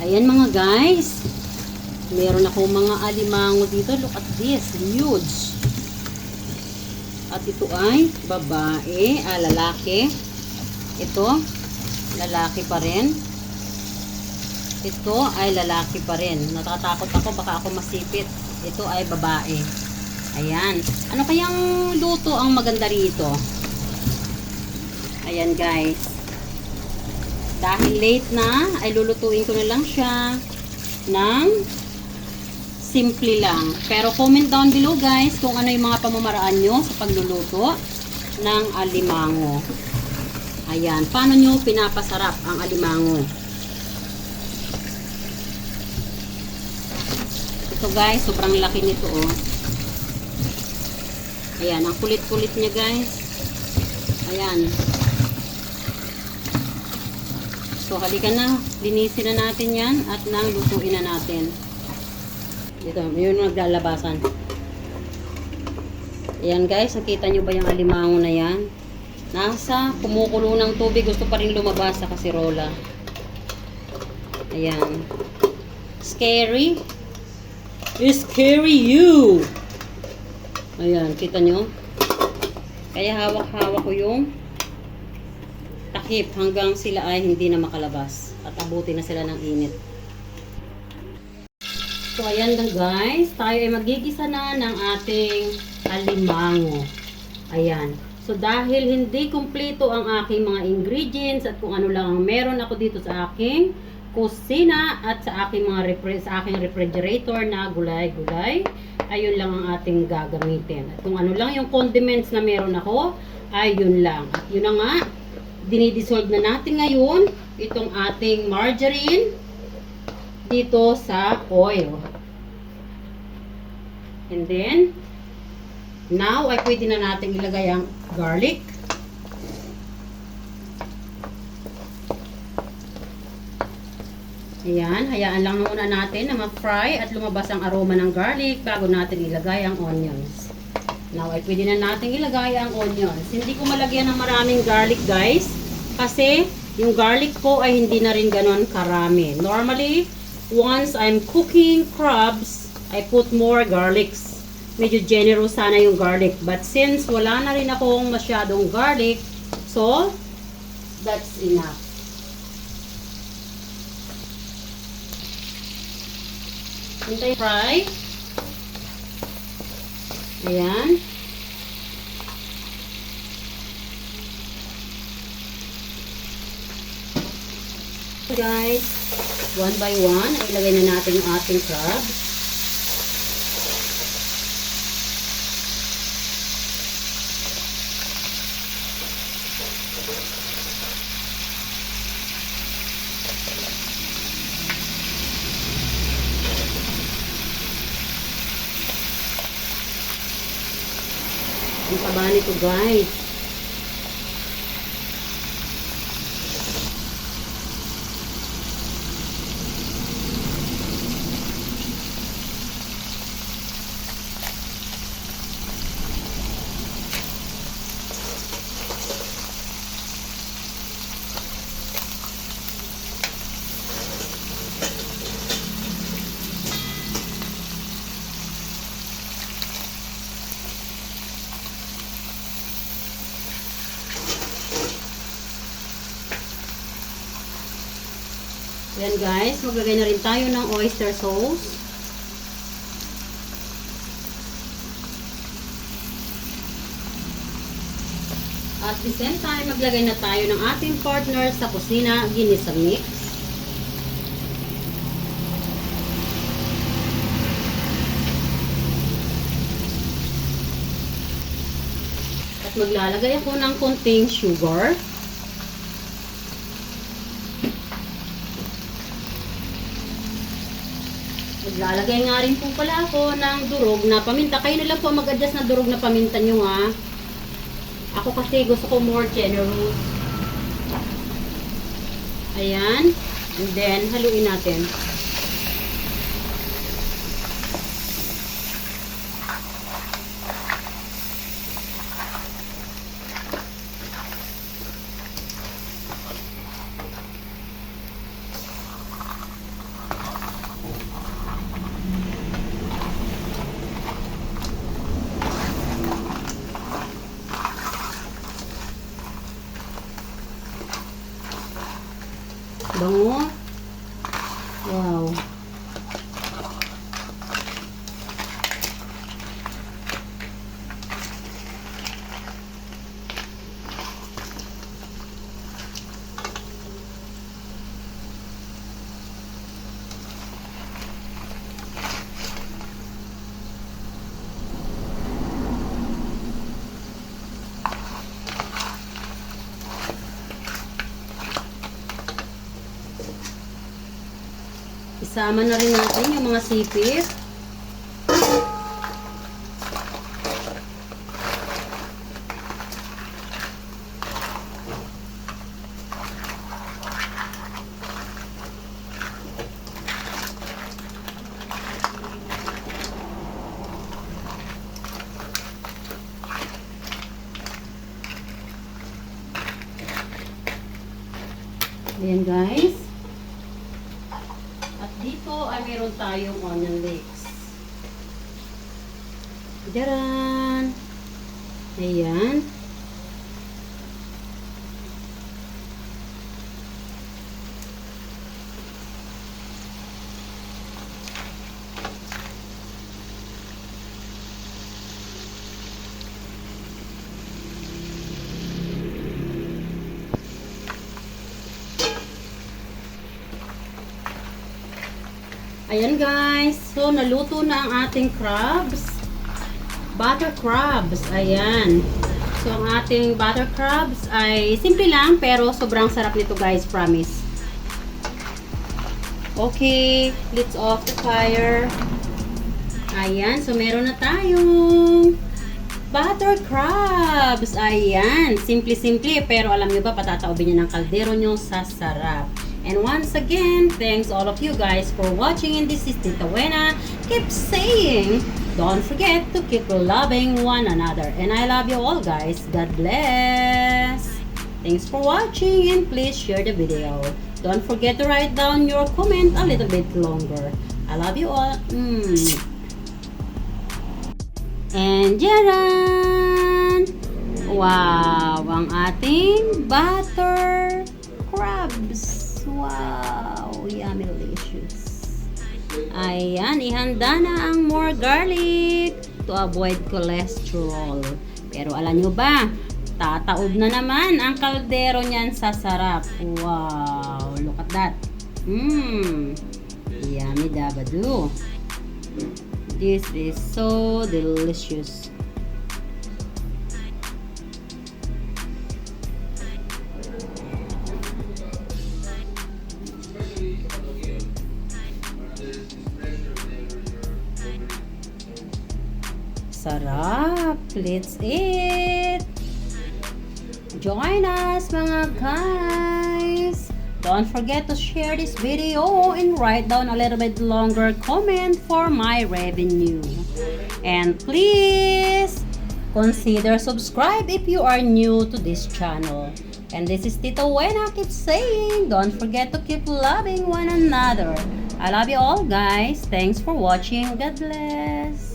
Ayan mga guys. Meron ako mga alimango dito. Look at this. Huge. At ito ay babae. Lalaki. Ito, lalaki pa rin. Ito ay lalaki pa rin. Natatakot ako. Baka ako masipit. Ito ay babae. Ayan. Ano kayang luto ang maganda rito? Ayan guys. Dahil late na, ay lulutuin ko na lang siya ng simple lang. Pero comment down below guys kung ano yung mga pamamaraan nyo sa pagluluto ng alimango. Ayan. Paano nyo pinapasarap ang alimango? Ito guys, sobrang laki nito oh. Ayan, ang kulit-kulit niya guys. Ayan. So, halika na. Linisin na natin yan at nang lutuin na natin. Dito, yun naglalabasan. Ayan guys, nakita nyo ba yung alimango na yan? Nasa kumukulo ng tubig. Gusto pa rin lumabas sa kasirola. Ayan. Scary. Scary you. Ayan, kita nyo? Kaya hawak-hawak ko yung takip hanggang sila ay hindi na makalabas. At abutin na sila ng init. So, ayan na guys. Tayo ay magigisa na ng ating alimango. Ayan. So, dahil hindi kumpleto ang aking mga ingredients at kung ano lang ang meron ako dito sa aking kusina at sa aking refrigerator na gulay-gulay, ayun lang ang ating gagamitin. At kung ano lang yung condiments na meron ako, ay yun lang. At yun na nga, dinidissolve na natin ngayon itong ating margarine dito sa oil. And then, now ay pwede na natin ilagay ang garlic. Ayan, hayaan lang muna natin na ma-fry at lumabas ang aroma ng garlic bago natin ilagay ang onions. Now, ay pwede na natin ilagay ang onions. Hindi ko malagyan ng maraming garlic guys, kasi yung garlic ko ay hindi na rin ganon karami. Normally, once I'm cooking crabs, I put more garlics. Medyo generous sana yung garlic. But since wala na rin akong masyadong garlic, so, that's enough. Hintay fry. Ayan. So guys, one by one, ilagay na natin yung ating crab. Ang taba nito guys. Yan guys, maglagay na rin tayo ng oyster sauce. At the same time, maglagay na tayo ng ating partner sa kusina, ginisa mix. At maglalagay ako ng konting sugar. Maglalagay nga rin po pala ako ng durog na paminta. Kayo na lang po mag-adjust na durog na paminta nyo ha. Ako kasi gusto ko more generous. Ayan. And then, haluin natin. Wow. Isama na rin natin yung mga sipit. Ayan guys. At dito ay meron tayong onion leeks. Diyan. Ayan. Ayan guys, so naluto na ang ating crabs. Butter crabs, ayan. So ang ating butter crabs ay simple lang pero sobrang sarap nito guys, promise. Okay, let's off the fire. Ayan, so meron na tayong butter crabs. Ayan, simple-simple pero alam nyo ba, patataobin niya ng kaldero nyo sa sarap. And once again, thanks all of you guys for watching, and this is Tita Wena. Keep saying, don't forget to keep loving one another. And I love you all guys. God bless. Thanks for watching, and please share the video. Don't forget to write down your comment a little bit longer. I love you all. And jaran! Wow! Ang ating butter crabs. Wow! Yummy delicious. Ayan, ihanda na ang more garlic to avoid cholesterol. Pero alam nyo ba, tataob na naman ang kaldero niyan sa sarap. Wow! Look at that. Yummy dabadu. This is so delicious. Sarap! Let's eat! Join us mga guys! Don't forget to share this video and write down a little bit longer comment for my revenue. And please consider subscribe if you are new to this channel. And this is Tita Wena keep saying, don't forget to keep loving one another. I love you all guys. Thanks for watching. God bless.